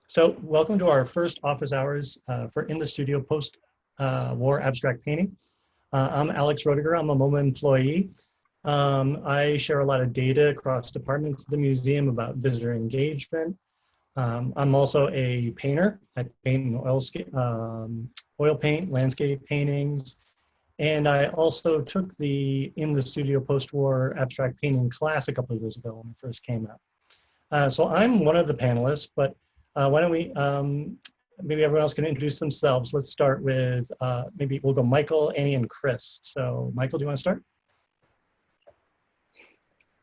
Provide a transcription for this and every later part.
So welcome to our first office hours for In the Studio Post-War Abstract Painting. I'm Alex Roediger. I'm a MoMA employee. I share a lot of data across departments of the museum about visitor engagement. I'm also a painter. I paint in oil paint, landscape paintings, and I also took the In the Studio Post-War Abstract Painting class a couple of years ago when it first came out. So I'm one of the panelists, but why don't we, maybe everyone else can introduce themselves. Let's start with, maybe we'll go Michael, Annie, and Chris. So Michael, do you want to start?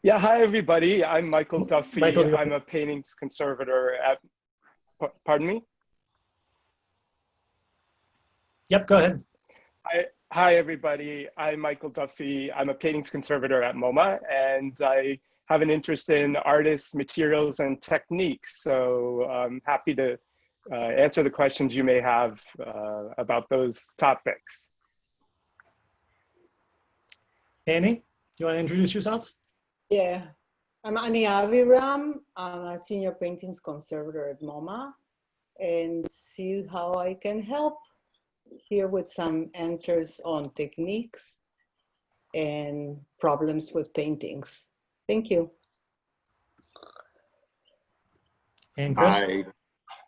Yeah, hi everybody. I'm Michael Duffy. Michael, I'm a paintings conservator at, pardon me? Yep, go ahead. Hi everybody. I'm Michael Duffy. I'm a paintings conservator at MoMA, and I have an interest in artists, materials, and techniques. So I'm happy to answer the questions you may have about those topics. Annie, do you want to introduce yourself? Yeah, I'm Anny Aviram. I'm a senior paintings conservator at MoMA, and see how I can help here with some answers on techniques and problems with paintings. Thank you. And Chris? Hi,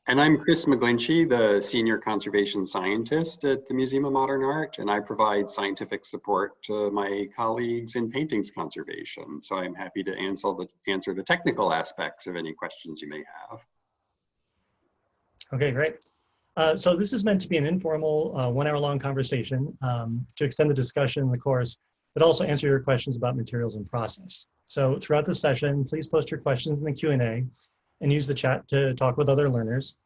and I'm Chris McGlinchey, the Senior Conservation Scientist at the Museum of Modern Art, and I provide scientific support to my colleagues in Paintings Conservation. So I'm happy to answer the technical aspects of any questions you may have. Okay, great. So this is meant to be an informal 1 hour long conversation to extend the discussion in the course, but also answer your questions about materials and process. So throughout the session, please post your questions in the Q&A and use the chat to talk with other learners.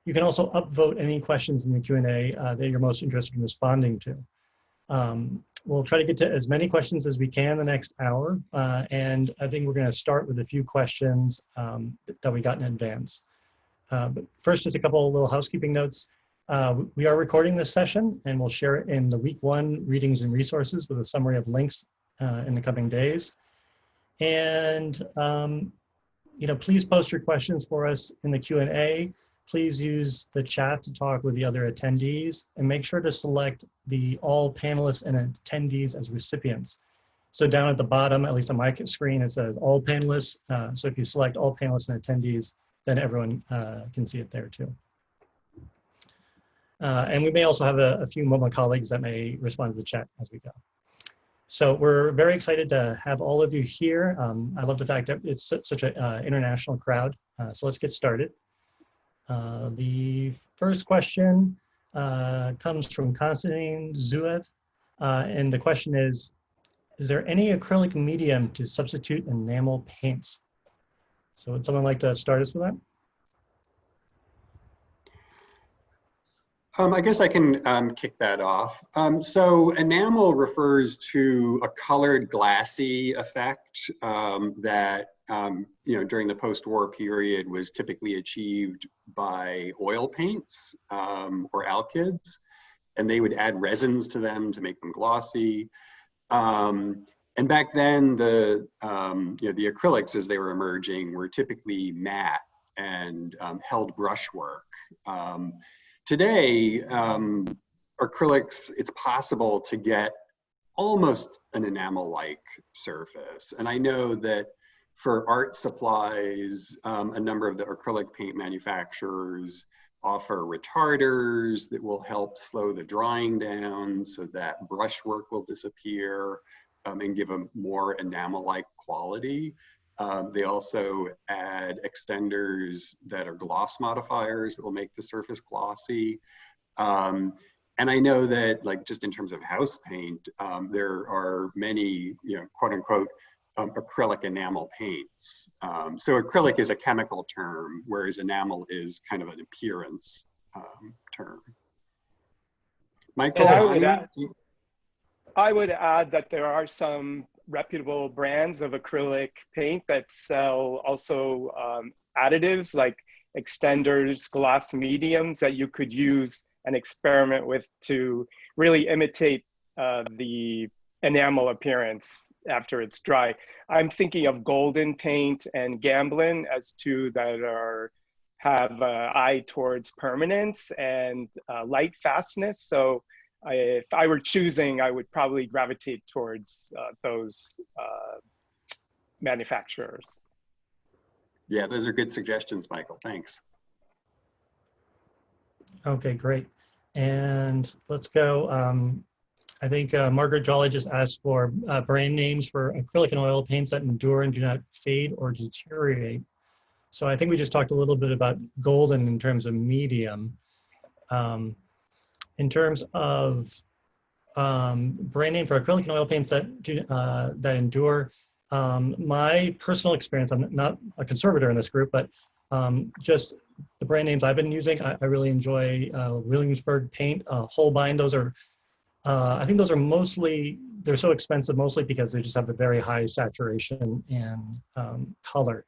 You can also upvote any questions in the Q&A that you're most interested in responding to. We'll try to get to as many questions as we can the next hour, and I think we're going to start with a few questions that we got in advance. But first, just a couple of little housekeeping notes. We are recording this session, and we'll share it in the week 1 readings and resources with a summary of links in the coming days. And please post your questions for us in the Q&A. Please use the chat to talk with the other attendees, and make sure to select the all panelists and attendees as recipients. So down at the bottom, at least on my screen, it says all panelists. So if you select all panelists and attendees, then everyone can see it there too. And we may also have a few MoMA colleagues that may respond to the chat as we go. So we're very excited to have all of you here. I love the fact that it's such an international crowd. So let's get started. The first question comes from Konstantin Zuev. And the question is there any acrylic medium to substitute enamel paints? So would someone like to start us with that? I guess I can kick that off. So enamel refers to a colored glassy effect that during the post-war period was typically achieved by oil paints or alkyds, and they would add resins to them to make them glossy. And back then, the acrylics, as they were emerging, were typically matte and held brushwork. Today, acrylics, it's possible to get almost an enamel-like surface. And I know that for art supplies, a number of the acrylic paint manufacturers offer retarders that will help slow the drying down so that brushwork will disappear and give a more enamel-like quality. They also add extenders that are gloss modifiers that will make the surface glossy. And I know that, like, just in terms of house paint, there are many, quote unquote, acrylic enamel paints. So acrylic is a chemical term, whereas enamel is kind of an appearance term. Michael, I would add that there are some reputable brands of acrylic paint that sell also additives like extenders, gloss mediums that you could use and experiment with to really imitate the enamel appearance after it's dry. I'm thinking of Golden Paint and Gamblin as two that have an eye towards permanence and light fastness. So if I were choosing, I would probably gravitate towards those manufacturers. Yeah, those are good suggestions, Michael. Thanks. Okay, great. And let's go. I think Margaret Jolly just asked for brand names for acrylic and oil paints that endure and do not fade or deteriorate. So I think we just talked a little bit about golden in terms of medium. In terms of brand name for acrylic and oil paints that do that endure, my personal experience, I'm not a conservator in this group, but just the brand names I've been using, I really enjoy Williamsburg paint, Holbein. Those are, I think those are mostly, they're so expensive mostly because they just have a very high saturation and color.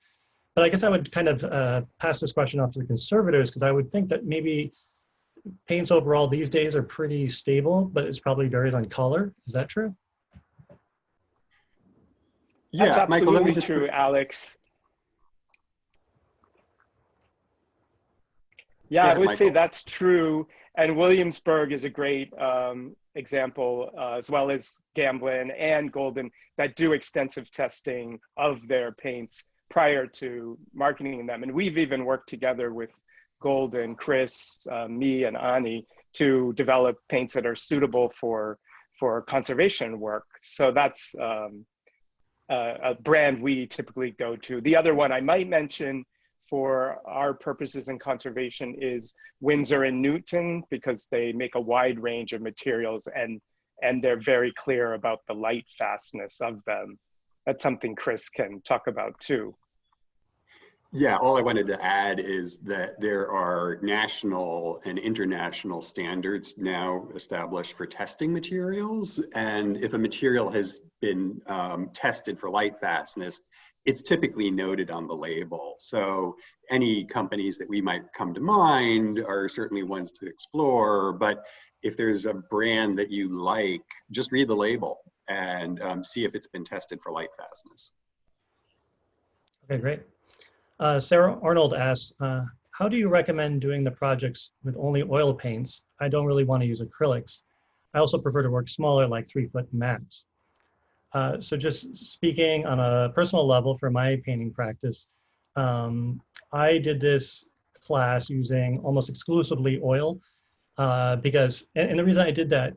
But I guess I would kind of pass this question off to the conservators, because I would think that maybe paints overall these days are pretty stable, but it probably varies on color. Is that true? Yeah, that's absolutely Michael, let me just... true, Alex. Yeah, I would say that's true. And Williamsburg is a great example, as well as Gamblin and Golden, that do extensive testing of their paints prior to marketing them. And we've even worked together with Golden, Chris, me, and Anny to develop paints that are suitable for conservation work. So that's a brand we typically go to. The other one I might mention for our purposes in conservation is Winsor and Newton, because they make a wide range of materials and they're very clear about the light fastness of them. That's something Chris can talk about too. Yeah, all I wanted to add is that there are national and international standards now established for testing materials. And if a material has been tested for light fastness, it's typically noted on the label. So any companies that we might come to mind are certainly ones to explore, but if there's a brand that you like, just read the label and see if it's been tested for light fastness. Okay, great. Sarah Arnold asks, how do you recommend doing the projects with only oil paints? I don't really want to use acrylics. I also prefer to work smaller, like 3-foot max. So just speaking on a personal level for my painting practice, I did this class using almost exclusively oil because, and the reason I did that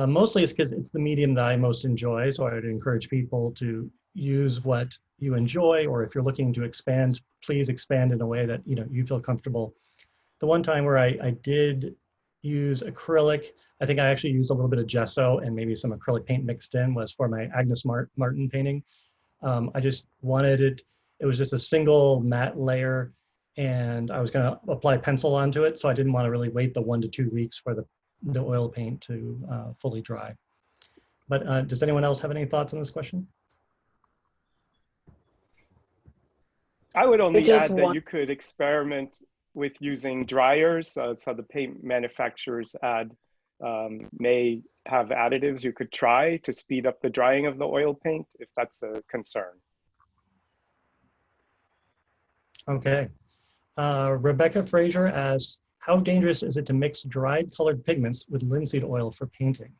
mostly is because it's the medium that I most enjoy. So I would encourage people to use what you enjoy, or if you're looking to expand, please expand in a way that you feel comfortable. The one time where I did use acrylic, I think I actually used a little bit of gesso and maybe some acrylic paint mixed in, was for my Agnes Martin painting. I just wanted it was just a single matte layer, and I was going to apply pencil onto it, so I didn't want to really wait the 1 to 2 weeks for the oil paint to fully dry. But does anyone else have any thoughts on this question? I would only add that you could experiment with using dryers. So the paint manufacturers may have additives you could try to speed up the drying of the oil paint if that's a concern. Okay. Rebecca Fraser asks, how dangerous is it to mix dried colored pigments with linseed oil for painting?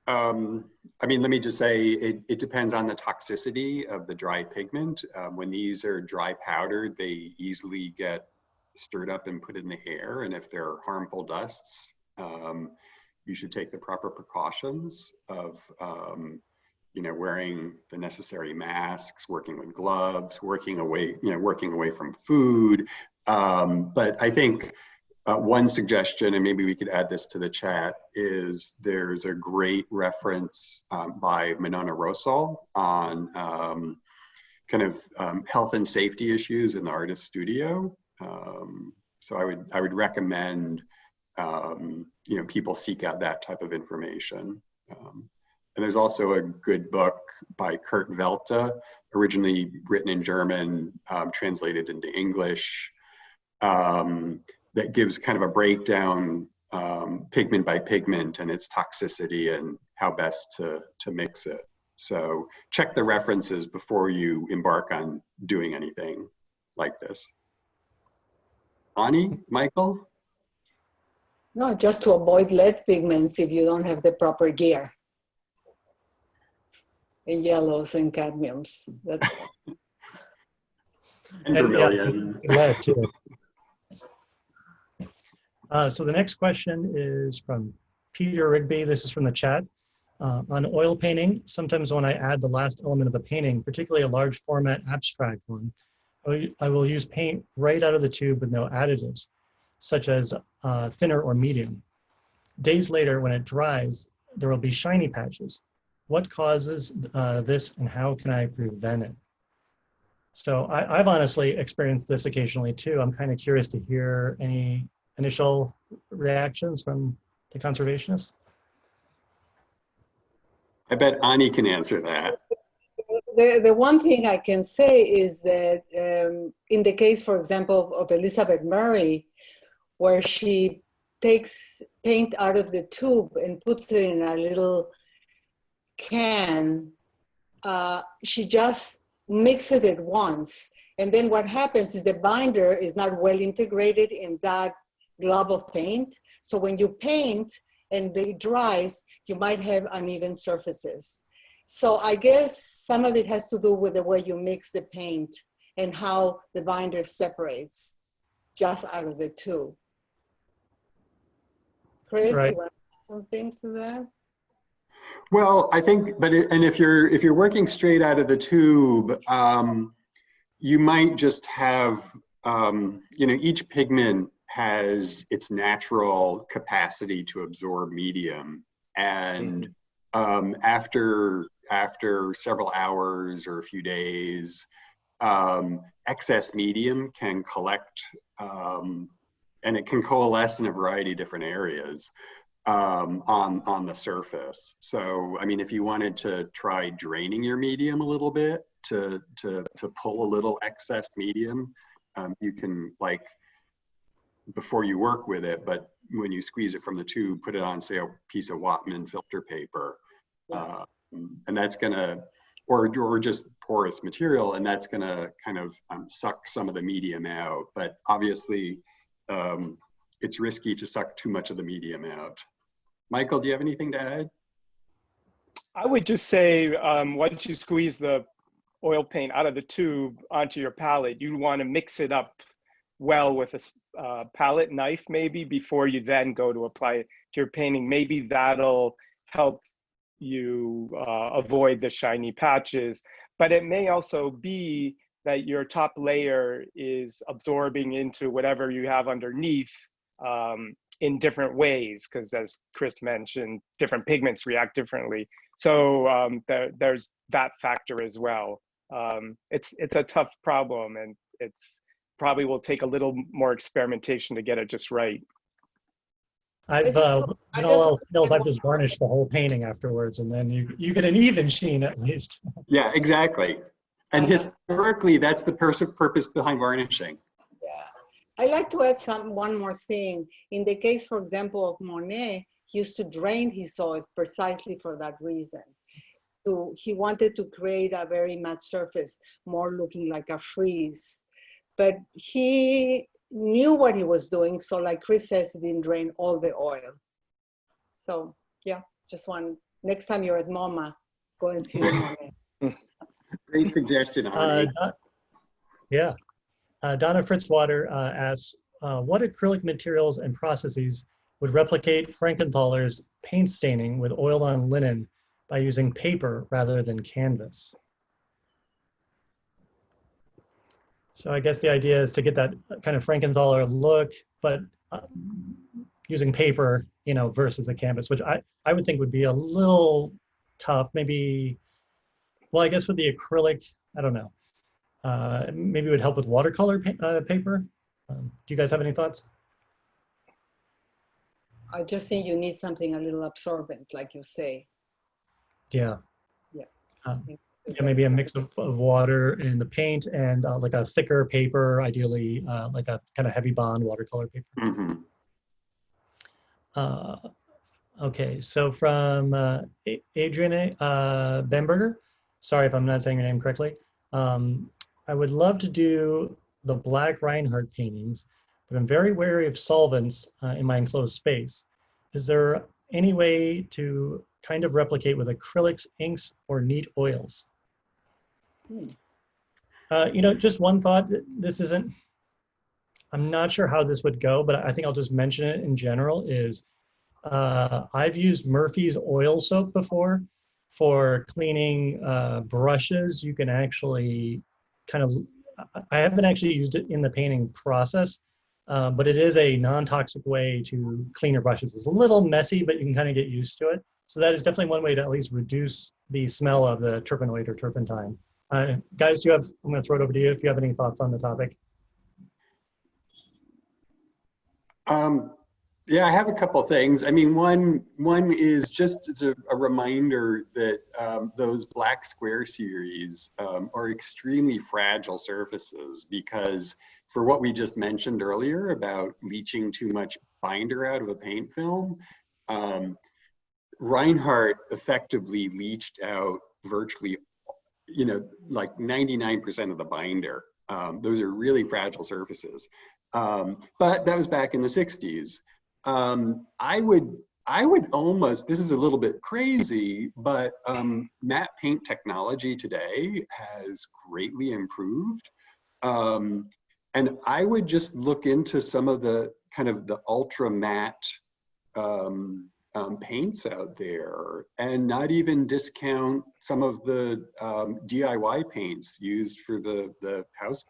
I mean, let me just say, it depends on the toxicity of the dry pigment. When these are dry powdered, they easily get stirred up and put in the hair. And if they're harmful dusts, you should take the proper precautions of, wearing the necessary masks, working with gloves, working away from food. But I think one suggestion, and maybe we could add this to the chat, is there's a great reference by Monona Rosal on health and safety issues in the artist studio. So I would recommend people seek out that type of information. And there's also a good book by Kurt Velta, originally written in German, translated into English, that gives kind of a breakdown pigment by pigment and its toxicity and how best to mix it. So check the references before you embark on doing anything. like this. Anny, Michael? No, just to avoid lead pigments if you don't have the proper gear. And yellows and cadmiums. And vermilion. Lead too. So the next question is from Peter Rigby. This is from the chat. On oil painting, sometimes when I add the last element of a painting, particularly a large format abstract one, I will use paint right out of the tube with no additives, such as thinner or medium. Days later, when it dries, there will be shiny patches. What causes this and how can I prevent it? So I've honestly experienced this occasionally too. I'm kind of curious to hear any initial reactions from the conservationists. I bet Anny can answer that. The one thing I can say is that in the case, for example, of Elizabeth Murray, where she takes paint out of the tube and puts it in a little can, she just mixes it once. And then what happens is the binder is not well integrated in that glob of paint. So when you paint and it dries, you might have uneven surfaces. So I guess some of it has to do with the way you mix the paint and how the binder separates just out of the tube. Chris, Right. you want to add something to that? Well, I think, and if you're working straight out of the tube, you might just have, each pigment has its natural capacity to absorb medium, and after several hours or a few days, excess medium can collect, and it can coalesce in a variety of different areas on the surface. So, I mean, if you wanted to try draining your medium a little bit to pull a little excess medium, you can, like, before you work with it, but when you squeeze it from the tube, put it on, say, a piece of Whatman filter paper, and that's gonna, or just porous material, and that's gonna kind of suck some of the medium out. But obviously, it's risky to suck too much of the medium out. Michael, do you have anything to add? I would just say, once you squeeze the oil paint out of the tube onto your palette, you want to mix it up well with a palette knife maybe before you then go to apply it to your painting. Maybe that'll help you avoid the shiny patches. But it may also be that your top layer is absorbing into whatever you have underneath in different ways, because as Chris mentioned, different pigments react differently. So there's that factor as well. It's a tough problem, and it's probably will take a little more experimentation to get it just right. I've just varnished the whole painting afterwards, and then you get an even sheen at least. Yeah, exactly. And historically, that's the purpose behind varnishing. Yeah, I'd like to add one more thing. In the case, for example, of Monet, he used to drain his oils precisely for that reason. He wanted to create a very matte surface, more looking like a frieze. But he knew what he was doing, so like Chris says, he didn't drain all the oil. So yeah, just next time you're at MoMA, go and see the Monet. Great suggestion, Anny. Donna Fritzwater asks, what acrylic materials and processes would replicate Frankenthaler's paint staining with oil on linen by using paper rather than canvas? So I guess the idea is to get that kind of Frankenthaler look, but using paper, versus a canvas, which I would think would be a little tough. Maybe, well, I guess with the acrylic, I don't know. Maybe it would help with watercolor paper. Do you guys have any thoughts? I just think you need something a little absorbent, like you say. Yeah. Yeah. Yeah, maybe a mix of water in the paint and like a thicker paper, ideally like a kind of heavy bond watercolor paper. Mm-hmm. Okay, so from Adrienne Bamberger, sorry if I'm not saying your name correctly. I would love to do the black Reinhardt paintings, but I'm very wary of solvents in my enclosed space. Is there any way to kind of replicate with acrylics, inks, or neat oils? You know, just one thought, this isn't, I'm not sure how this would go, but I think I'll just mention it in general is I've used Murphy's oil soap before for cleaning brushes. You can actually kind of, I haven't actually used it in the painting process, but it is a non-toxic way to clean your brushes. It's a little messy, but you can kind of get used to it. So that is definitely one way to at least reduce the smell of the terpenoid or turpentine. Guys, I'm going to throw it over to you if you have any thoughts on the topic. Yeah, I have a couple things. I mean, one is just as a reminder that those black square series are extremely fragile surfaces, because for what we just mentioned earlier about leaching too much binder out of a paint film, Reinhardt effectively leached out virtually, you know, like 99% of the binder. Those are really fragile surfaces. But that was back in the 60s. I would almost, this is a little bit crazy, but matte paint technology today has greatly improved. And I would just look into some of the kind of the ultra matte paints out there, and not even discount some of the DIY paints used for the house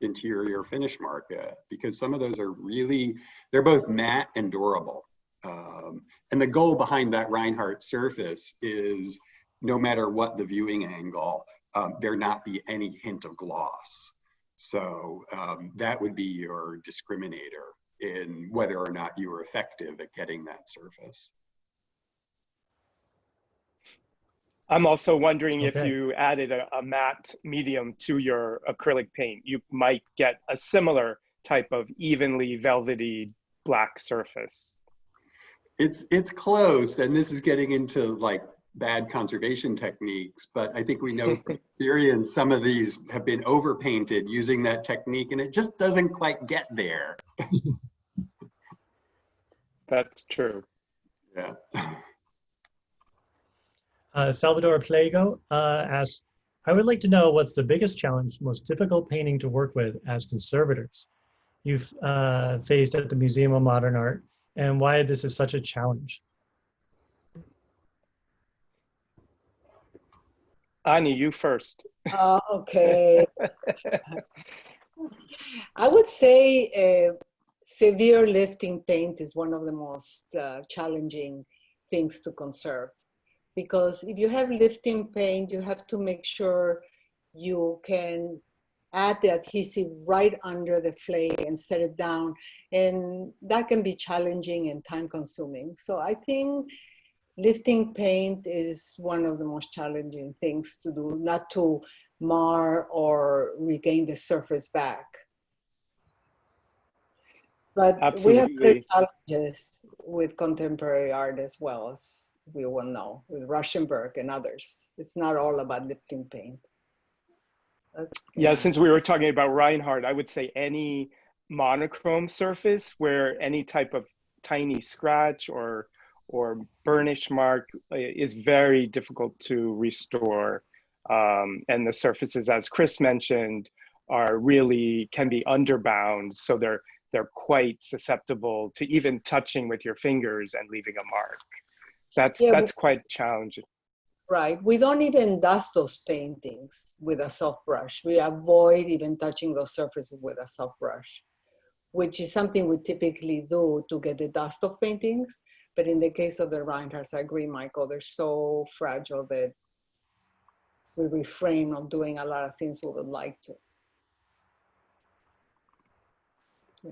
interior finish market, because some of those are really, they're both matte and durable. And the goal behind that Reinhardt surface is no matter what the viewing angle, there not be any hint of gloss. So that would be your discriminator in whether or not you are effective at getting that surface. I'm also wondering if Okay. you added a matte medium to your acrylic paint, you might get a similar type of evenly velvety black surface. It's close, and this is getting into like bad conservation techniques, but I think we know from experience some of these have been overpainted using that technique, and it just doesn't quite get there. That's true. Yeah. Salvador Plego asks, I would like to know what's the biggest challenge, most difficult painting to work with as conservators you've faced at the Museum of Modern Art, and why this is such a challenge. Anny, you first. Okay. I would say severe lifting paint is one of the most challenging things to conserve. Because if you have lifting paint, you have to make sure you can add the adhesive right under the flake and set it down. And that can be challenging and time consuming. So I think lifting paint is one of the most challenging things to do, not to mar or regain the surface back. But Absolutely. we have other challenges with contemporary art as well, as we will know, with Rauschenberg and others. It's not all about lifting paint. Yeah, since we were talking about Reinhardt, I would say any monochrome surface where any type of tiny scratch or burnish mark is very difficult to restore. And the surfaces, as Chris mentioned, are really, can be underbound. So they're quite susceptible to even touching with your fingers and leaving a mark. That's quite challenging. Right. We don't even dust those paintings with a soft brush. We avoid even touching those surfaces with a soft brush, which is something we typically do to get the dust of paintings. But in the case of the Reinhardts, I agree, Michael, they're so fragile that we refrain from doing a lot of things we would like to. Yeah.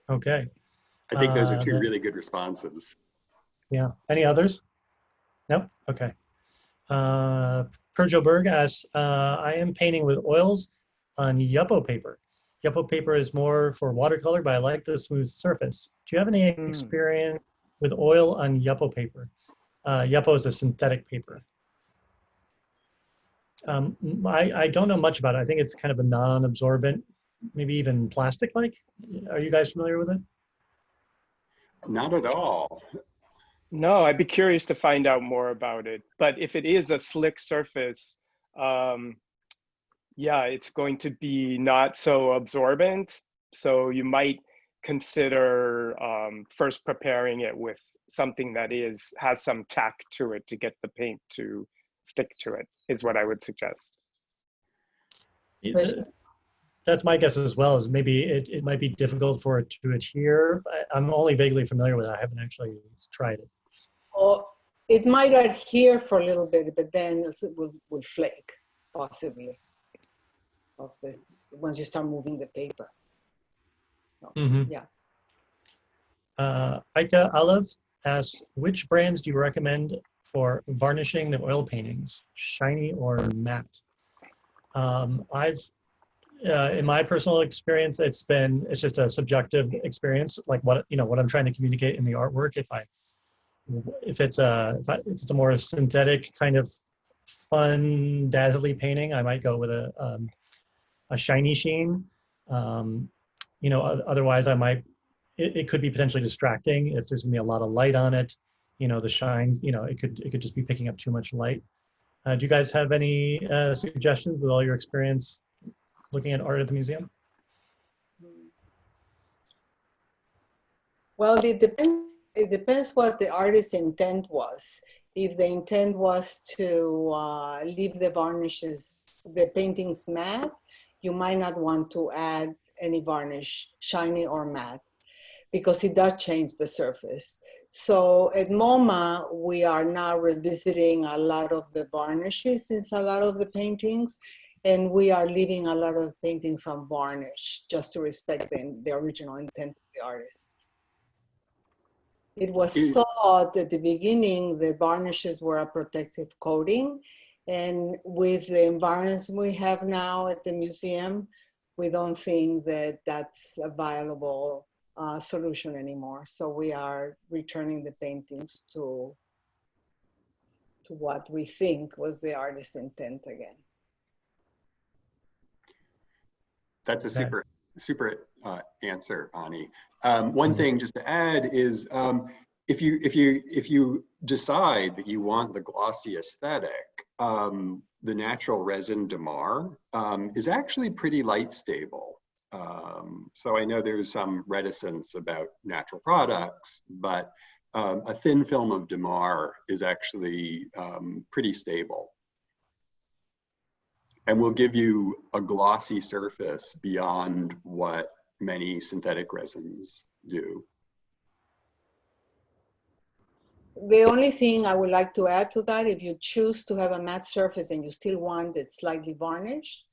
Okay. I think those are two really good responses. Yeah. Any others? Nope. Okay. Perjo Berg asks, I am painting with oils on Yupo paper. Yupo paper is more for watercolor, but I like the smooth surface. Do you have any experience with oil on Yupo paper? Yupo is a synthetic paper. I don't know much about it. I think it's kind of a non-absorbent, maybe even plastic-like. Are you guys familiar with it? Not at all. No, I'd be curious to find out more about it. But if it is a slick surface, yeah, it's going to be not so absorbent. So you might consider first preparing it with something that has some tack to it to get the paint to stick to it, is what I would suggest. Especially, That's my guess as well, is maybe it might be difficult for it to adhere. I'm only vaguely familiar with it. I haven't actually tried it. or it might adhere for a little bit, but then it will flake, possibly, of this once you start moving the paper. So, yeah. Aika Olive asks, which brands do you recommend for varnishing the oil paintings, shiny or matte? In my personal experience, it's just a subjective experience, like what I'm trying to communicate in the artwork. If it's a more synthetic kind of fun, dazzly painting, I might go with a shiny sheen. Otherwise it could be potentially distracting if there's gonna be a lot of light on it. The shine, it could just be picking up too much light. Do you guys have any suggestions with all your experience looking at art at the museum? Well, it depends what the artist's intent was. If the intent was to leave the varnishes, the paintings matte, you might not want to add any varnish, shiny or matte, because it does change the surface. So at MoMA, we are now revisiting a lot of the varnishes in a lot of the paintings, and we are leaving a lot of paintings on varnish just to respect the original intent of the artist. It was thought at the beginning the varnishes were a protective coating, and with the environments we have now at the museum, we don't think that that's a viable solution anymore. So we are returning the paintings to what we think was the artist's intent again. That's a super answer, Anny. One thing just to add is if you decide that you want the glossy aesthetic, the natural resin Damar is actually pretty light stable. So I know there's some reticence about natural products, but a thin film of Damar is actually pretty stable. And will give you a glossy surface beyond what many synthetic resins do. The only thing I would like to add to that, if you choose to have a matte surface and you still want it slightly varnished,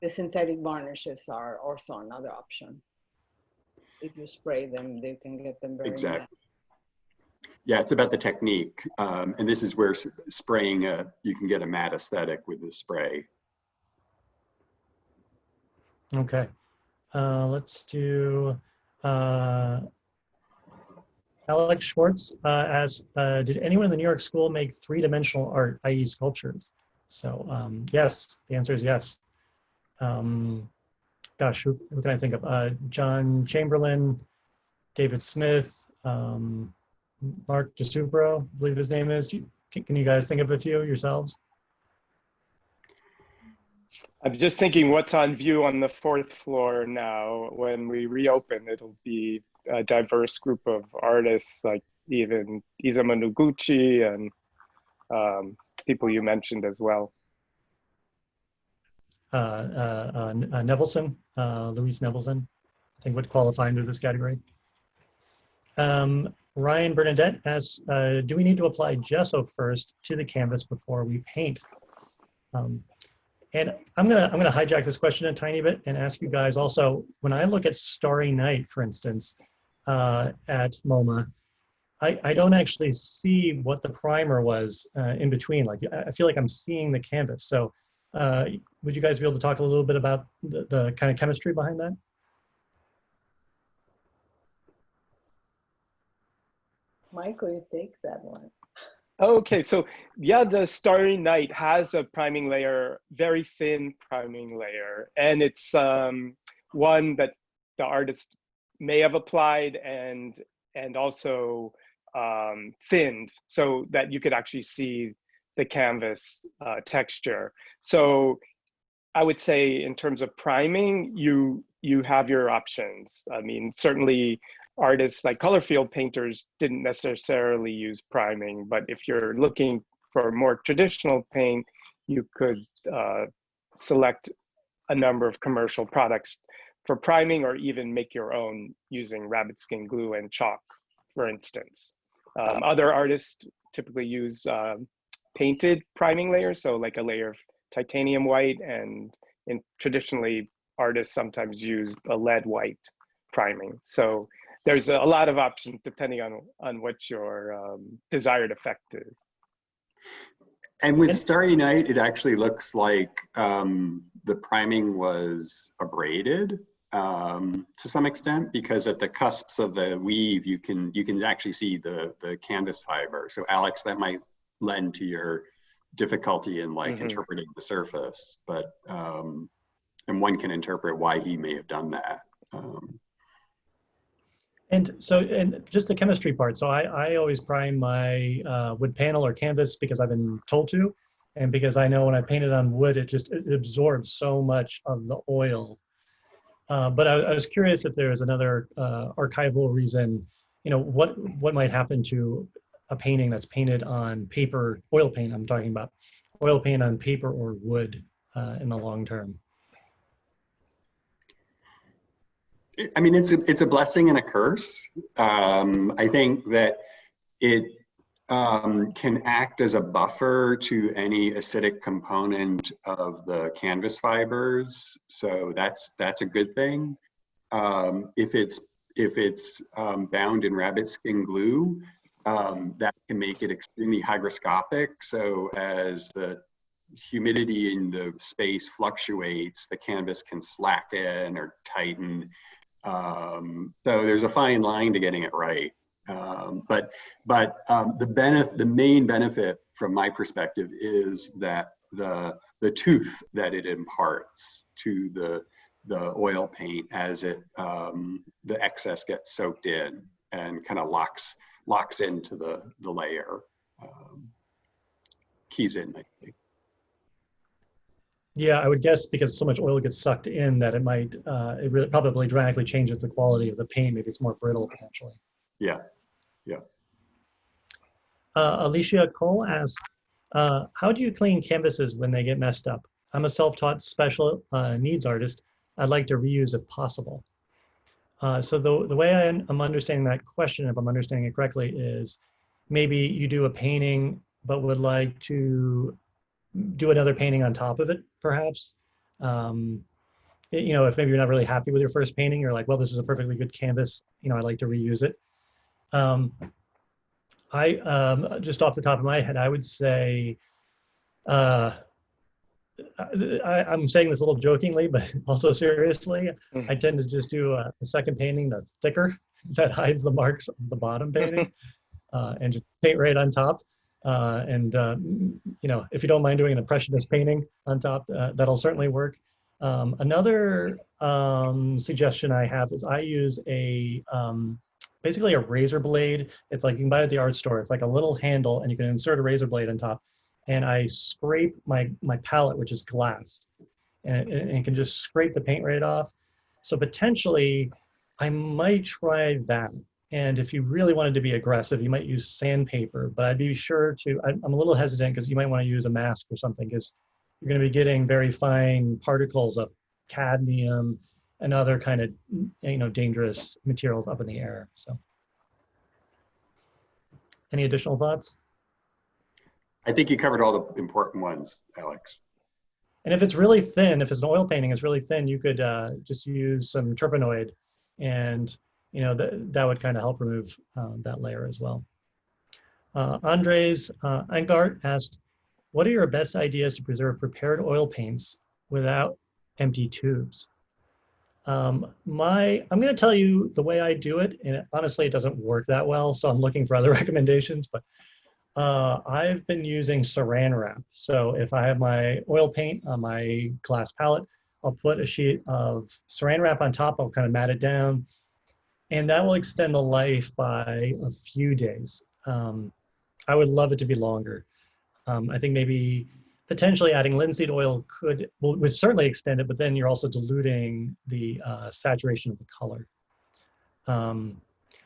the synthetic varnishes are also another option. If you spray them, they can get them very matte. Yeah, it's about the technique. And this is where spraying, you can get a matte aesthetic with the spray. Okay, let's do Alex Schwartz asks, did anyone in the New York school make three-dimensional art, i.e. sculptures? So yes, the answer is yes. Gosh, who can I think of? John Chamberlain, David Smith, Mark DeSubro, I believe his name is. Can you guys think of a few yourselves? I'm just thinking what's on view on the 4th floor now. When we reopen, it'll be a diverse group of artists, like even Izama Noguchi and people you mentioned as well. Nevelson, Louise Nevelson, I think would qualify under this category. Ryan Bernadette asks, do we need to apply gesso first to the canvas before we paint? And I'm gonna hijack this question a tiny bit and ask you guys also, when I look at Starry Night, for instance, at MoMA, I don't actually see what the primer was in between. Like, I feel like I'm seeing the canvas. So would you guys be able to talk a little bit about the kind of chemistry behind that? Michael, you take that one. Okay, so yeah, the Starry Night has a priming layer, very thin priming layer, and it's one that the artist may have applied and also thinned so that you could actually see the canvas texture. So I would say in terms of priming, you have your options. I mean, certainly artists like color field painters didn't necessarily use priming, but if you're looking for more traditional paint, you could select a number of commercial products for priming, or even make your own using rabbit skin glue and chalk, for instance. Other artists typically use painted priming layers, so like a layer of titanium white, and traditionally artists sometimes use a lead white priming. So there's a lot of options depending on what your desired effect is. And with Starry Night, it actually looks like the priming was abraded to some extent, because at the cusps of the weave, you can actually see the canvas fiber. So Alex, that might lend to your difficulty in like interpreting the surface, but and one can interpret why he may have done that. And just the chemistry part. So I always prime my wood panel or canvas because I've been told to, and because I know when I paint it on wood, it absorbs so much of the oil. But I was curious if there was another archival reason, what might happen to a painting that's painted on paper, oil paint I'm talking about, oil paint on paper or wood in the long term. I mean, it's a blessing and a curse. I think that it can act as a buffer to any acidic component of the canvas fibers. So that's a good thing. If it's bound in rabbit skin glue, that can make it extremely hygroscopic. So as the humidity in the space fluctuates, the canvas can slacken or tighten. So there's a fine line to getting it right. But the main benefit from my perspective is that the tooth that it imparts to the oil paint as the excess gets soaked in and kind of locks into the layer, keys in, I think. Yeah, I would guess because so much oil gets sucked in that it might, it really probably dramatically changes the quality of the paint. Maybe it's more brittle potentially. Yeah, yeah. Alicia Cole asks, how do you clean canvases when they get messed up? I'm a self-taught special needs artist. I'd like to reuse if possible. So the way I'm understanding that question, if I'm understanding it correctly, is maybe you do a painting, but would like to do another painting on top of it, perhaps. If maybe you're not really happy with your first painting, you're like, well, this is a perfectly good canvas, I'd like to reuse it. I just off the top of my head, I would say, I'm saying this a little jokingly, but also seriously, I tend to just do a second painting that's thicker, that hides the marks of the bottom painting, and just paint right on top. If you don't mind doing an impressionist painting on top, that'll certainly work. Another suggestion I have is I use basically a razor blade. It's like you can buy it at the art store. It's like a little handle, and you can insert a razor blade on top. And I scrape my palette, which is glass, and it can just scrape the paint right off. So potentially, I might try that. And if you really wanted to be aggressive, you might use sandpaper, but I'd be sure to, I'm a little hesitant because you might want to use a mask or something, because you're going to be getting very fine particles of cadmium and other kind of, dangerous materials up in the air. So any additional thoughts? I think you covered all the important ones, Alex. And if it's really thin, if it's an oil painting, it's really thin, you could just use some terpenoid, and that would kind of help remove that layer as well. Andres Engart asked, what are your best ideas to preserve prepared oil paints without empty tubes? I'm going to tell you the way I do it, and honestly, it doesn't work that well, so I'm looking for other recommendations. But I've been using saran wrap. So if I have my oil paint on my glass palette, I'll put a sheet of saran wrap on top. I'll kind of mat it down, and that will extend the life by a few days. I would love it to be longer. I think maybe potentially adding linseed oil would certainly extend it, but then you're also diluting the saturation of the color.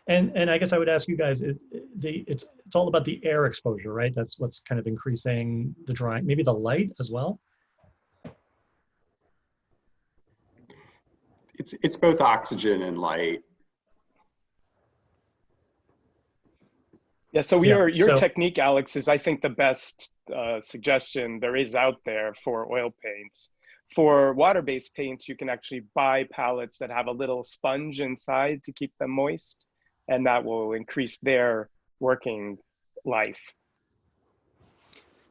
And I guess I would ask you guys, it's all about the air exposure, right? That's what's kind of increasing the drying, maybe the light as well. It's both oxygen and light. Yeah, so Yeah, your technique, Alex, is I think the best suggestion there is out there for oil paints. For water-based paints, you can actually buy palettes that have a little sponge inside to keep them moist, and that will increase their working life.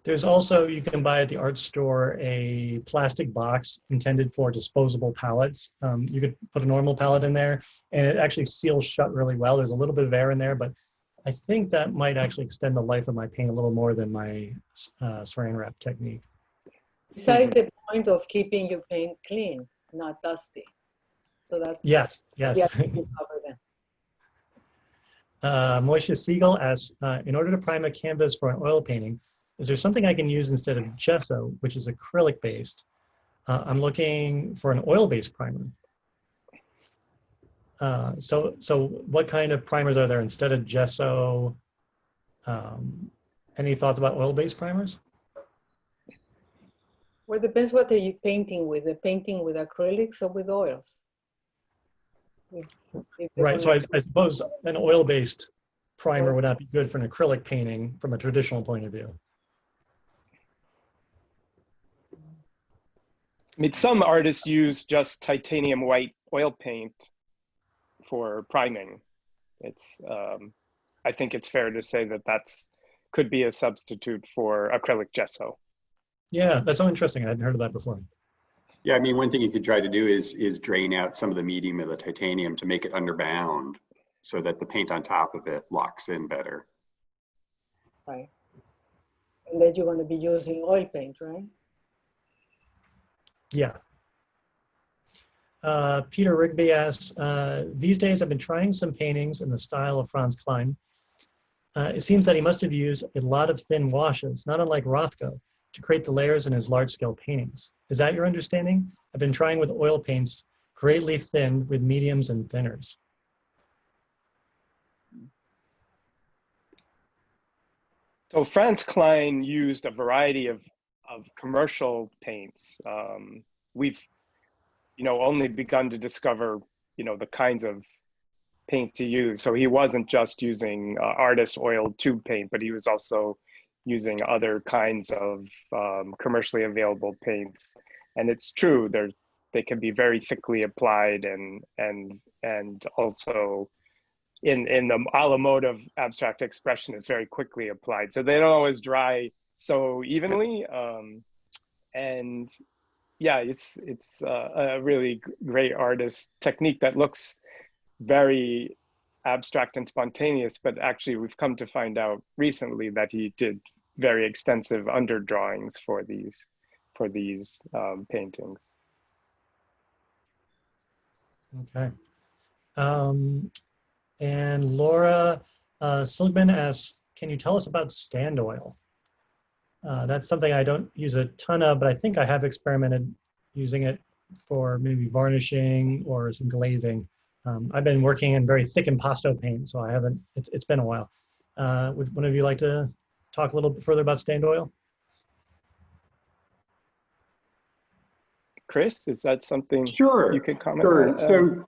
There's also, you can buy at the art store a plastic box intended for disposable palettes. You could put a normal palette in there and it actually seals shut really well. There's a little bit of air in there, but I think that might actually extend the life of my paint a little more than my saran wrap technique. Besides the point of keeping your paint clean, not dusty. So that's yes. yeah, you cover them. Moisha Siegel asks, in order to prime a canvas for an oil painting, is there something I can use instead of gesso, which is acrylic based? I'm looking for an oil-based primer. So what kind of primers are there instead of gesso? Any thoughts about oil-based primers? Well, it depends what you're painting with. They're painting with acrylics or with oils. Right, so I suppose an oil-based primer would not be good for an acrylic painting from a traditional point of view. I mean, some artists use just titanium white oil paint for priming. It's, I think it's fair to say that could be a substitute for acrylic gesso. Yeah, that's so interesting. I hadn't heard of that before. Yeah, I mean, one thing you could try to do is drain out some of the medium of the titanium to make it underbound so that the paint on top of it locks in better. Right. And then you're going to be using oil paint, right? Yeah. Peter Rigby asks, these days I've been trying some paintings in the style of Franz Klein. It seems that he must have used a lot of thin washes, not unlike Rothko, to create the layers in his large-scale paintings. Is that your understanding? I've been trying with oil paints, greatly thinned with mediums and thinners. So Franz Klein used a variety of commercial paints. We've, only begun to discover, the kinds of paint to use. So he wasn't just using artist oil tube paint, but he was also using other kinds of commercially available paints. And it's true, they can be very thickly applied and also in the a la mode of abstract expression is very quickly applied. So they don't always dry so evenly. And yeah, it's a really great artist technique that looks very abstract and spontaneous, but actually we've come to find out recently that he did very extensive underdrawings for these paintings. Okay. And Laura Silgman asks, can you tell us about stand oil? That's something I don't use a ton of, but I think I have experimented using it for maybe varnishing or some glazing. I've been working in very thick impasto paint, so I haven't, it's been a while. Would one of you like to talk a little bit further about stand oil? Chris, is that something Sure, you could comment sure. on?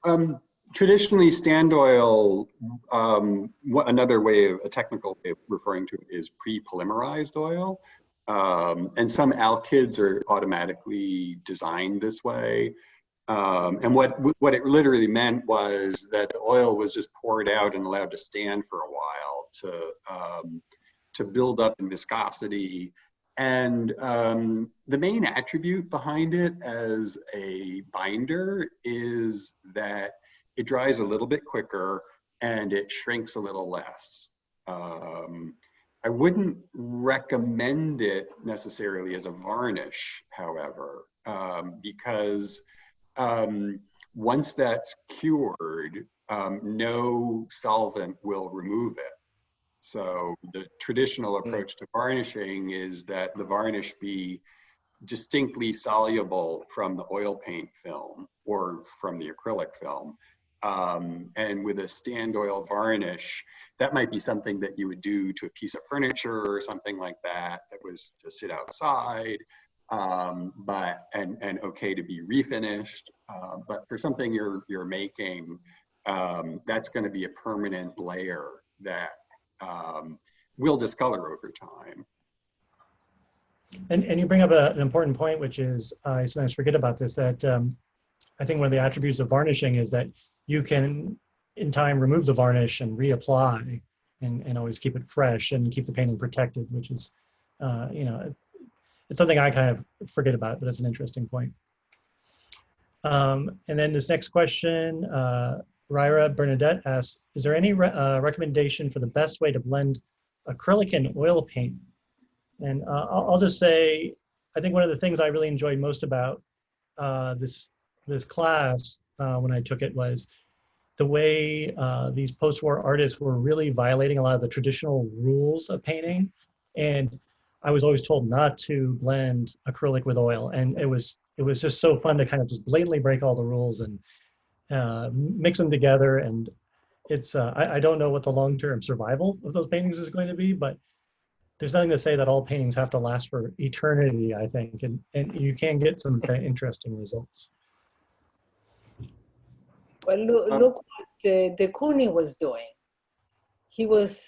So traditionally stand oil, another way of, a technical way of referring to it is pre-polymerized oil. And some alkyds are automatically designed this way. And what it literally meant was that the oil was just poured out and allowed to stand for a while to build up in viscosity. And the main attribute behind it as a binder is that it dries a little bit quicker and it shrinks a little less. I wouldn't recommend it necessarily as a varnish, however, because once that's cured, no solvent will remove it. So the traditional approach to varnishing is that the varnish be distinctly soluble from the oil paint film or from the acrylic film. And with a stand oil varnish, that might be something that you would do to a piece of furniture or something like that, that was to sit outside, and okay to be refinished. But for something you're making, that's going to be a permanent layer that will discolor over time. And you bring up an important point, which is, I sometimes forget about this, that I think one of the attributes of varnishing is that you can, in time, remove the varnish and reapply and always keep it fresh and keep the painting protected, which is, it's something I kind of forget about, but it's an interesting point. And then this next question, Ryra Bernadette asks, is there any recommendation for the best way to blend acrylic and oil paint? And I'll just say, I think one of the things I really enjoyed most about this class when I took it was the way these post-war artists were really violating a lot of the traditional rules of painting. And I was always told not to blend acrylic with oil. And it was just so fun to kind of just blatantly break all the rules and mix them together. And it's, I don't know what the long-term survival of those paintings is going to be, but there's nothing to say that all paintings have to last for eternity, I think, and you can get some very interesting results. Well, look what de Kooning was doing. He was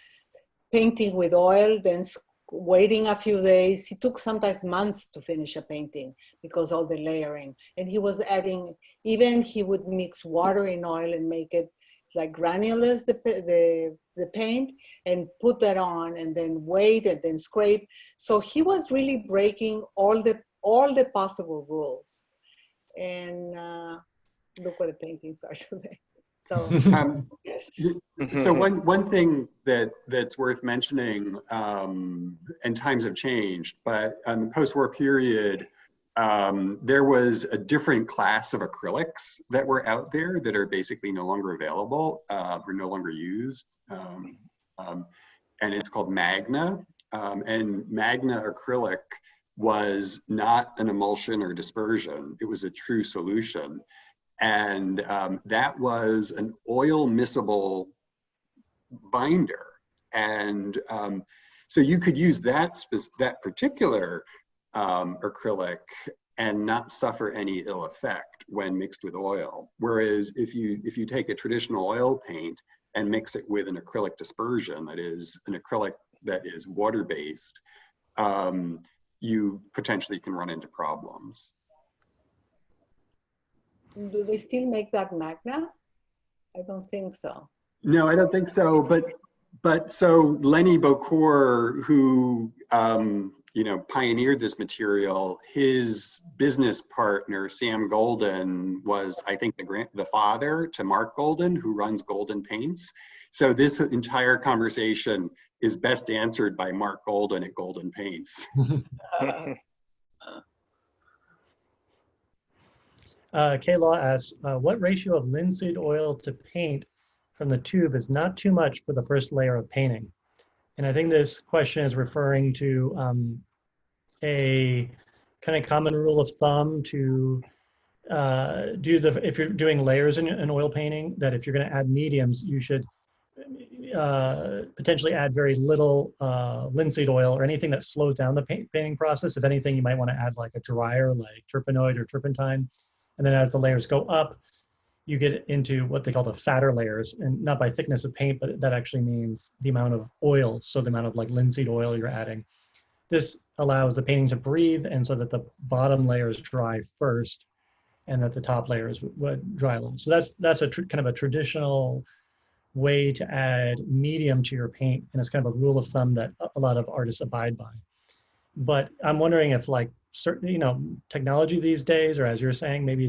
painting with oil, then waiting a few days. He took sometimes months to finish a painting because all the layering. And he was adding, even he would mix water in oil and make it like granulous, the paint, and put that on and then wait and then scrape. So he was really breaking all the possible rules. And look what the paintings are today. So, yes. So one thing that's worth mentioning, and times have changed, but in the post-war period, there was a different class of acrylics that were out there that are basically no longer available or no longer used. And it's called Magna. And Magna acrylic was not an emulsion or dispersion. It was a true solution. And that was an oil miscible binder. And so you could use that particular acrylic and not suffer any ill effect when mixed with oil. Whereas if you take a traditional oil paint and mix it with an acrylic dispersion, that is an acrylic that is water-based, you potentially can run into problems. Do they still make that Magna? I don't think so. No, I don't think so. But so Lenny Bocour, who pioneered this material, his business partner Sam Golden was, I think, the father to Mark Golden, who runs Golden Paints. So this entire conversation is best answered by Mark Golden at Golden Paints. K-Law asks, what ratio of linseed oil to paint from the tube is not too much for the first layer of painting? And I think this question is referring to a kind of common rule of thumb to if you're doing layers in an oil painting, that if you're going to add mediums, you should potentially add very little linseed oil or anything that slows down the painting process. If anything, you might want to add like a dryer like turpenoid or turpentine. And then as the layers go up, you get into what they call the fatter layers, and not by thickness of paint, but that actually means the amount of oil, so the amount of like linseed oil you're adding. This allows the painting to breathe, and so that the bottom layers dry first, and that the top layers would dry a little. So that's a kind of a traditional way to add medium to your paint, and it's kind of a rule of thumb that a lot of artists abide by. But I'm wondering if like certain, technology these days, or as you're saying, maybe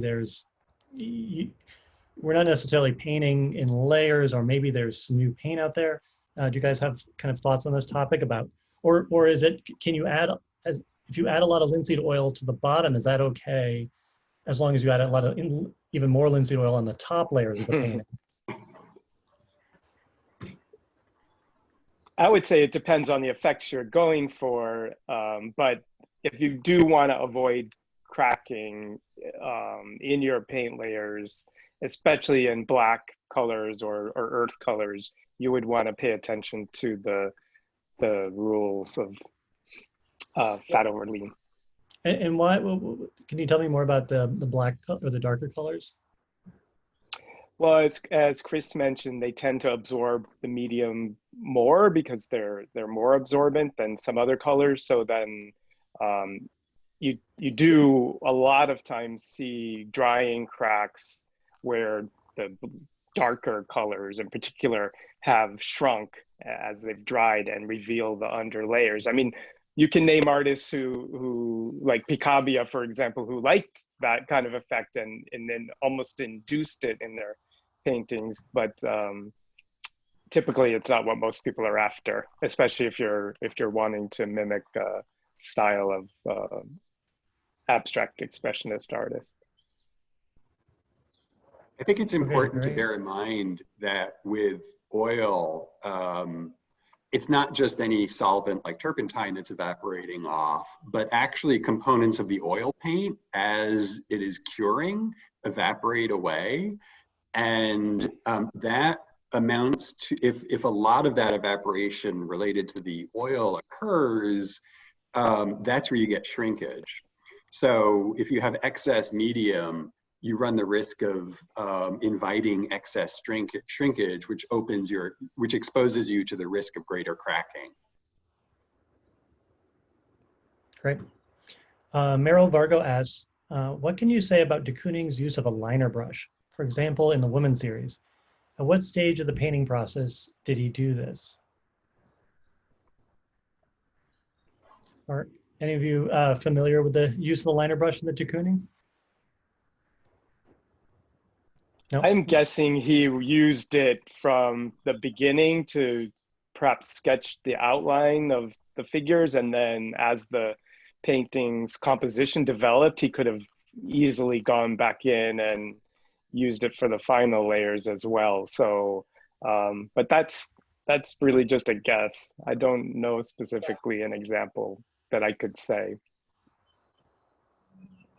we're not necessarily painting in layers, or maybe there's some new paint out there. Do you guys have kind of thoughts on this topic about, or is it, can you add, if you add a lot of linseed oil to the bottom, is that okay? As long as you add a lot of, even more linseed oil on the top layers of the painting? I would say it depends on the effects you're going for, but if you do want to avoid cracking in your paint layers, especially in black colors or earth colors, you would want to pay attention to the rules of fat over lean. And why, can you tell me more about the black or the darker colors? Well, as Chris mentioned, they tend to absorb the medium more because they're more absorbent than some other colors. So then you do a lot of times see drying cracks where the darker colors in particular have shrunk as they've dried and reveal the under layers. I mean, you can name artists who like Picabia, for example, who liked that kind of effect and then almost induced it in their paintings, but typically it's not what most people are after, especially if you're wanting to mimic a style of abstract expressionist artist. I think it's important to great. bear in mind that with oil, it's not just any solvent like turpentine that's evaporating off, but actually components of the oil paint as it is curing evaporate away. And that amounts to, if a lot of that evaporation related to the oil occurs, that's where you get shrinkage. So if you have excess medium, you run the risk of inviting excess shrinkage, which exposes you to the risk of greater cracking. Great. Meryl Vargo asks, what can you say about de Kooning's use of a liner brush? For example, in the Woman series, at what stage of the painting process did he do this? Are any of you familiar with the use of the liner brush in the de Kooning? No? I'm guessing he used it from the beginning to perhaps sketch the outline of the figures, and then as the painting's composition developed, he could have easily gone back in and used it for the final layers as well. So, but that's really just a guess. I don't know specifically an example that I could say.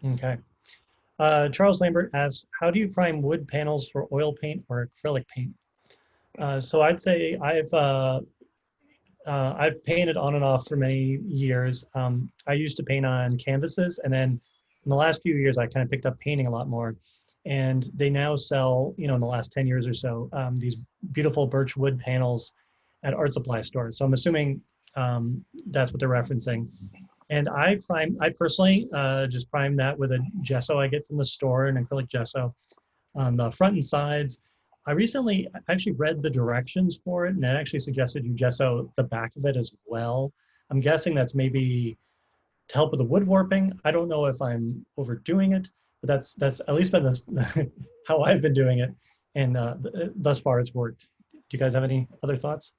Okay. Charles Lambert asks, how do you prime wood panels for oil paint or acrylic paint? So I'd say I've painted on and off for many years. I used to paint on canvases, and then in the last few years, I kind of picked up painting a lot more. And they now sell, in the last 10 years or so, these beautiful birch wood panels at art supply stores. So I'm assuming that's what they're referencing. And I personally just prime that with a gesso I get from the store, an acrylic gesso on the front and sides. I recently actually read the directions for it, and it actually suggested you gesso the back of it as well. I'm guessing that's maybe to help with the wood warping. I don't know if I'm overdoing it, but that's at least been how I've been doing it, and thus far it's worked. Do you guys have any other thoughts?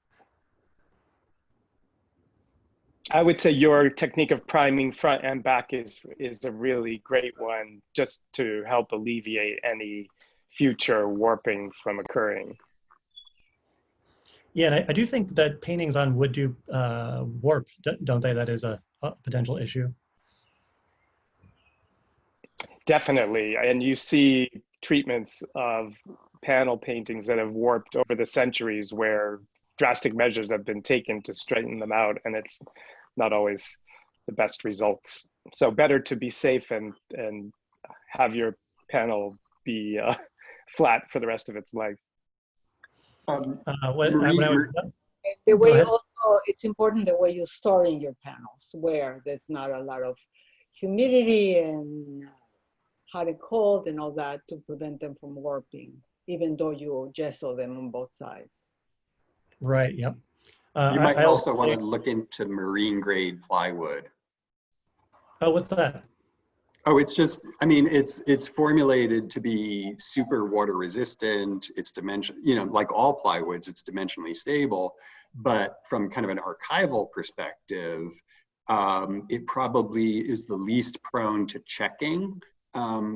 I would say your technique of priming front and back is a really great one, just to help alleviate any future warping from occurring. Yeah, and I do think that paintings on wood do warp, don't they? That is a potential issue. Definitely, and you see treatments of panel paintings that have warped over the centuries where drastic measures have been taken to straighten them out, and it's not always the best results. So better to be safe and have your panel be flat for the rest of its life. The way also, it's important the way you store in your panels, where there's not a lot of humidity and hot and cold and all that to prevent them from warping, even though you gesso them on both sides. Right, yep. You might also want to look into marine grade plywood. Oh, what's that? Oh, it's just, I mean, it's formulated to be super water resistant. It's like all plywoods, it's dimensionally stable. But from kind of an archival perspective, it probably is the least prone to checking,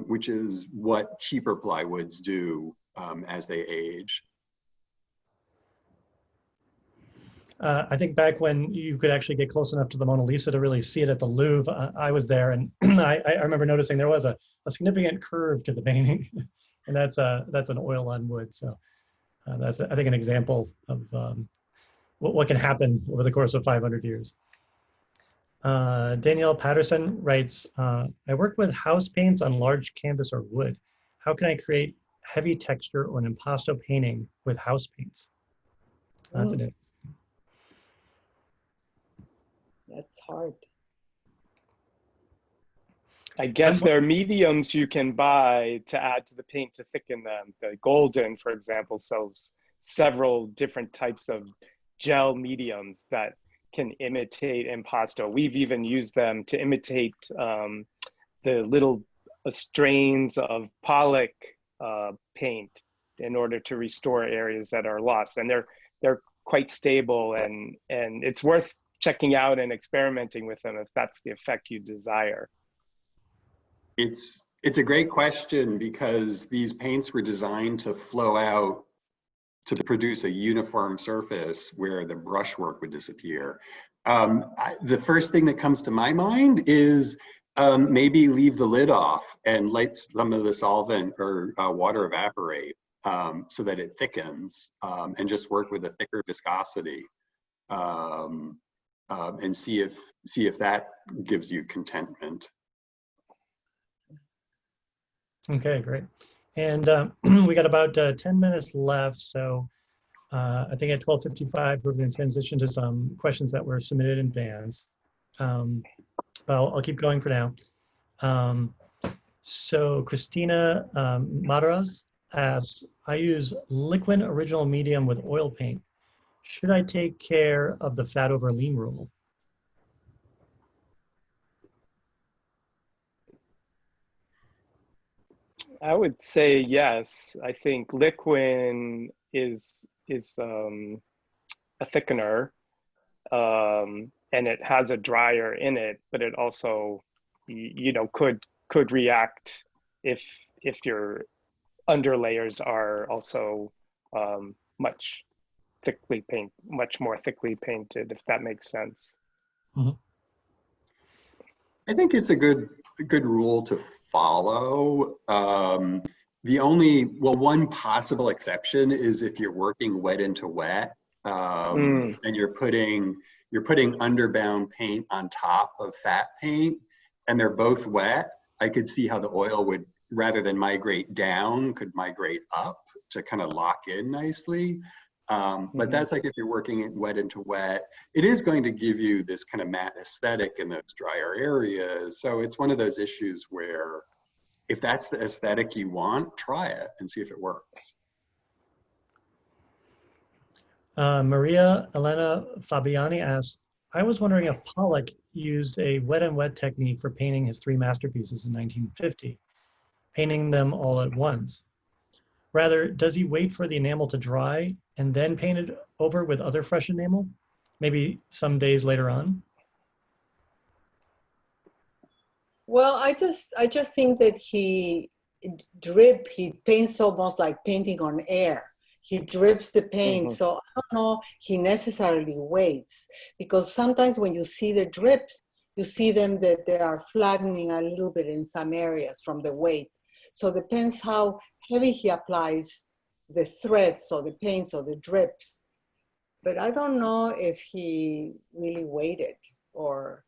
which is what cheaper plywoods do as they age. I think back when you could actually get close enough to the Mona Lisa to really see it at the Louvre, I was there, and I remember noticing there was a significant curve to the painting, and that's an oil on wood. So that's, I think, an example of what can happen over the course of 500 years. Danielle Patterson writes, I work with house paints on large canvas or wood. How can I create heavy texture or an impasto painting with house paints? That's it. That's hard. I guess there are mediums you can buy to add to the paint to thicken them. The Golden, for example, sells several different types of gel mediums that can imitate impasto. We've even used them to imitate the little strains of Pollock paint in order to restore areas that are lost. And they're quite stable, and it's worth checking out and experimenting with them if that's the effect you desire. It's a great question, because these paints were designed to flow out to produce a uniform surface where the brushwork would disappear. The first thing that comes to my mind is maybe leave the lid off and let some of the solvent or water evaporate so that it thickens, and just work with a thicker viscosity. And see if that gives you contentment. Okay, great. And we got about 10 minutes left, so I think at 12:55 we're going to transition to some questions that were submitted in advance. But I'll keep going for now. So Christina Madaras asks, I use liquid original medium with oil paint. Should I take care of the fat over lean rule? I would say yes. I think liquid is a thickener, and it has a dryer in it, but it also, could react if your underlayers are also much more thickly painted, if that makes sense. Mm-hmm. I think it's a good rule to follow. One possible exception is if you're working wet into wet, and you're putting underbound paint on top of fat paint, and they're both wet. I could see how the oil would, rather than migrate down, could migrate up to kind of lock in nicely. But that's like if you're working it wet into wet, it is going to give you this kind of matte aesthetic in those drier areas. So it's one of those issues where if that's the aesthetic you want, try it and see if it works. Maria Elena Fabiani asks, I was wondering if Pollock used a wet and wet technique for painting his 3 masterpieces in 1950, painting them all at once. Rather, does he wait for the enamel to dry and then paint it over with other fresh enamel, maybe some days later on? Well, I just think that he paints almost like painting on air. He drips the paint, so I don't know he necessarily waits, because sometimes when you see the drips, you see them that they are flattening a little bit in some areas from the weight. So it depends how heavy he applies the threads or the paints or the drips. But I don't know if he really waited or,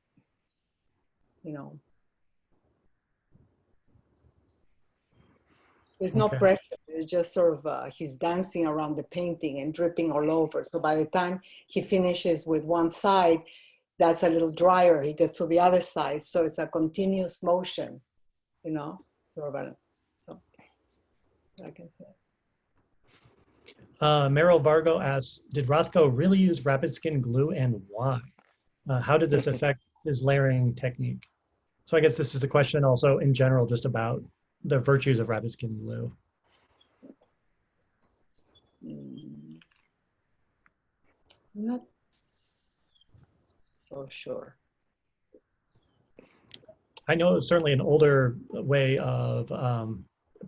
there's no pressure. It's just sort of, he's dancing around the painting and dripping all over. So by the time he finishes with one side, that's a little drier. He gets to the other side. So it's a continuous motion, sort of so I can say. Meryl Vargo asks, did Rothko really use rapid skin glue and why? How did this affect his layering technique? So I guess this is a question also in general, just about the virtues of rabbit skin glue. Not so sure. I know it's certainly an older way of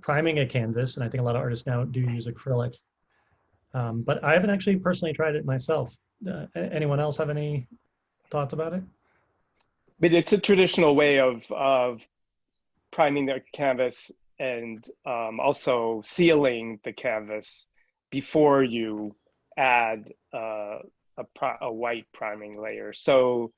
priming a canvas, and I think a lot of artists now do use acrylic. But I haven't actually personally tried it myself. Anyone else have any thoughts about it? But it's a traditional way of priming the canvas and also sealing the canvas before you add a white priming layer. So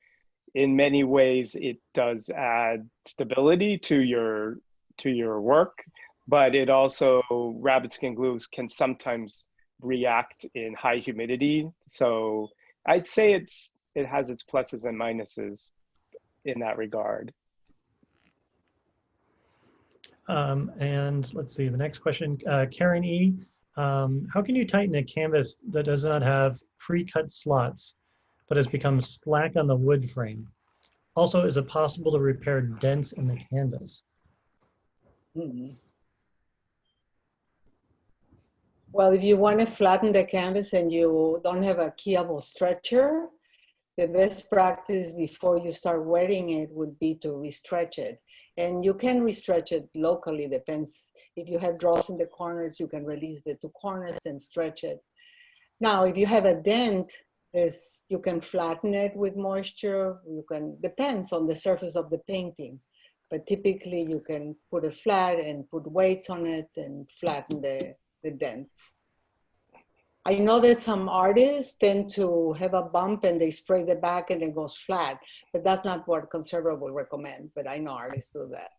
in many ways, it does add stability to your work, but it also, rabbit skin glues can sometimes react in high humidity. So I'd say it has its pluses and minuses in that regard. And let's see, the next question, Karen E. How can you tighten a canvas that does not have pre-cut slots, but has become slack on the wood frame? Also, is it possible to repair dents in the canvas? Well, if you want to flatten the canvas and you don't have a keyable stretcher, the best practice before you start wetting it would be to restretch it. And you can restretch it locally, depends. If you have draws in the corners, you can release the two corners and stretch it. Now, if you have a dent, you can flatten it with moisture. Depends on the surface of the painting. But typically you can put it flat and put weights on it and flatten the dents. I know that some artists tend to have a bump and they spray the back and it goes flat, but that's not what conservator will recommend, but I know artists do that.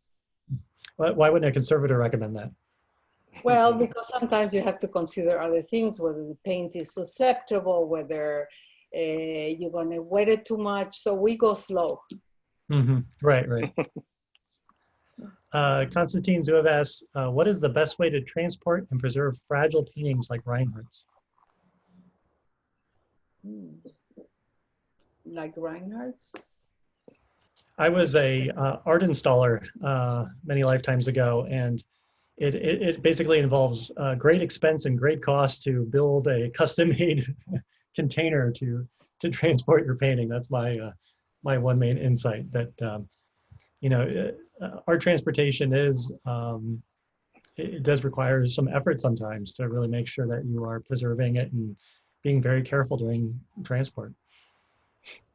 Why wouldn't a conservator recommend that? Well, because sometimes you have to consider other things, whether the paint is susceptible, whether you're going to wet it too much. So we go slow. Right. Konstantin Zuev asks, what is the best way to transport and preserve fragile paintings like Reinhardt's? Like Reinhardt's? I was a art installer many lifetimes ago, and it basically involves great expense and great cost to build a custom-made container to transport your painting. That's my my one main insight, that art transportation is it does require some effort sometimes to really make sure that you are preserving it and being very careful during transport.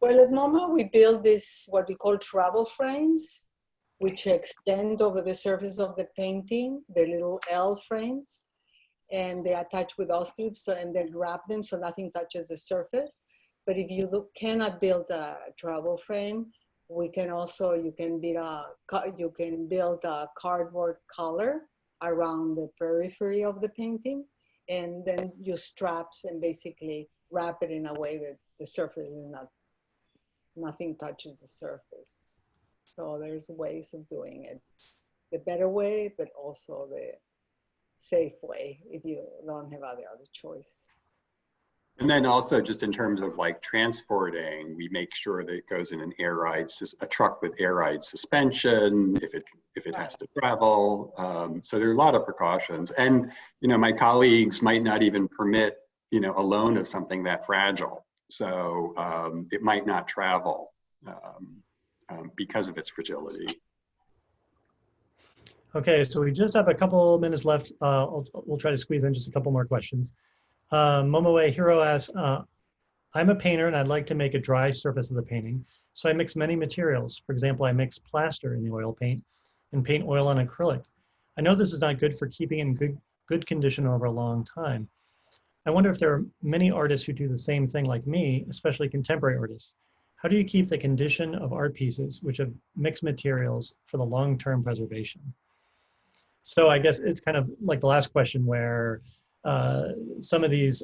Well, at MoMA, we build this, what we call travel frames, which extend over the surface of the painting, the little L frames, and they attach with clips and then wrap them so nothing touches the surface. But if you cannot build a travel frame, you can build a cardboard collar around the periphery of the painting, and then use straps and basically wrap it in a way that the surface is nothing touches the surface. So there's ways of doing it. The better way, but also the safe way if you don't have other choice. And then also just in terms of like transporting, we make sure that it goes in a truck with air ride suspension if it has to travel. So there are a lot of precautions. And my colleagues might not even permit a loan of something that fragile. So it might not travel because of its fragility. Okay, so we just have a couple minutes left. We'll try to squeeze in just a couple more questions. Momoe Hiro asks, I'm a painter and I'd like to make a dry surface of the painting. So I mix many materials. For example, I mix plaster in the oil paint and paint oil on acrylic. I know this is not good for keeping in good condition over a long time. I wonder if there are many artists who do the same thing like me, especially contemporary artists. How do you keep the condition of art pieces which have mixed materials for the long-term preservation? So I guess it's kind of like the last question, where some of these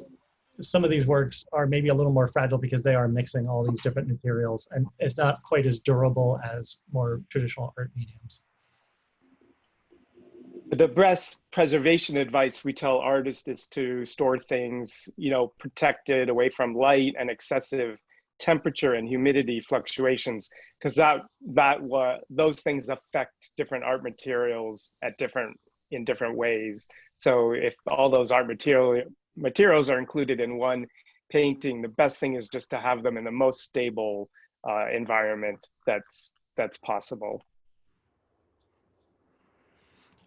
works are maybe a little more fragile because they are mixing all these different materials, and it's not quite as durable as more traditional art mediums. The best preservation advice we tell artists is to store things, protected away from light and excessive temperature and humidity fluctuations, because those things affect different art materials in different ways. So if all those art materials are included in one painting, the best thing is just to have them in the most stable environment that's possible.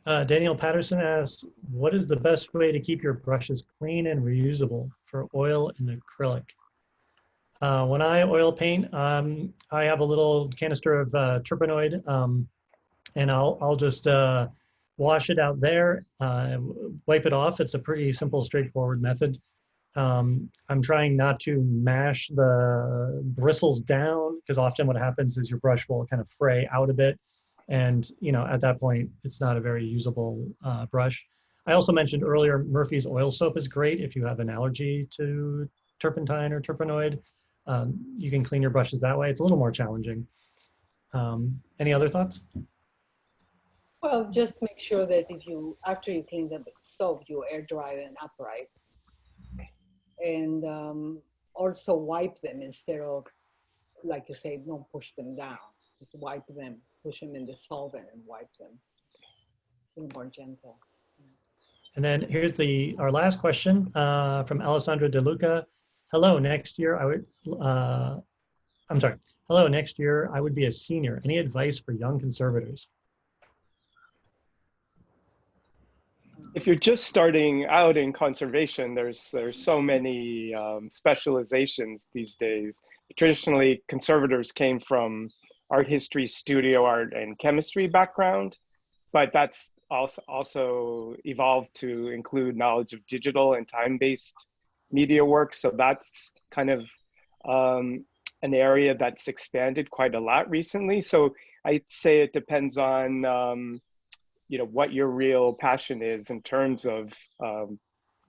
Daniel Patterson asks, what is the best way to keep your brushes clean and reusable for oil and acrylic? When I oil paint, I have a little canister of terpenoid, and I'll just wash it out there, wipe it off. It's a pretty simple, straightforward method. I'm trying not to mash the bristles down, because often what happens is your brush will kind of fray out a bit. And at that point, it's not a very usable brush. I also mentioned earlier, Murphy's oil soap is great if you have an allergy to turpentine or terpenoid. You can clean your brushes that way. It's a little more challenging. Any other thoughts? Well, just make sure that after you clean them with soap, you air dry them upright. And also wipe them instead of, like you say, don't push them down. Just wipe them, push them in the solvent and wipe them. It's a little more gentle. And then here's our last question from Alessandra De Luca. Hello, next year Hello, next year I would be a senior. Any advice for young conservators? If you're just starting out in conservation, there's so many specializations these days. Traditionally, conservators came from art history, studio art, and chemistry background, but that's also evolved to include knowledge of digital and time-based media work. So that's kind of an area that's expanded quite a lot recently. So I'd say it depends on what your real passion is in terms of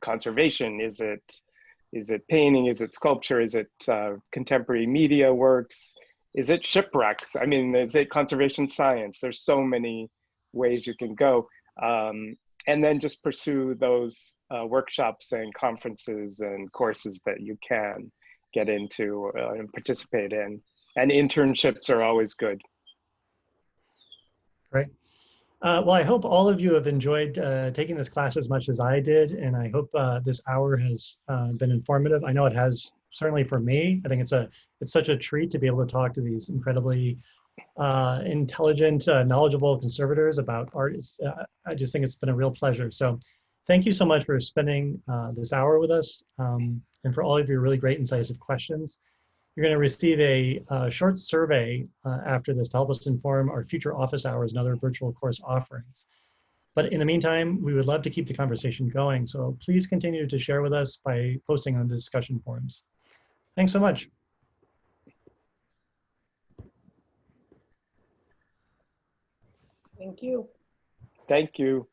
conservation. Is it painting? Is it sculpture? Is it contemporary media works? Is it shipwrecks? I mean, is it conservation science? There's so many ways you can go. And then just pursue those workshops and conferences and courses that you can get into and participate in. And internships are always good. Great. Well, I hope all of you have enjoyed taking this class as much as I did, and I hope this hour has been informative. I know it has, certainly for me. I think it's such a treat to be able to talk to these incredibly intelligent, knowledgeable conservators about art. I just think it's been a real pleasure. So thank you so much for spending this hour with us, and for all of your really great incisive questions. You're going to receive a short survey after this to help us inform our future office hours and other virtual course offerings. But in the meantime, we would love to keep the conversation going. So please continue to share with us by posting on the discussion forums. Thanks so much. Thank you. Thank you.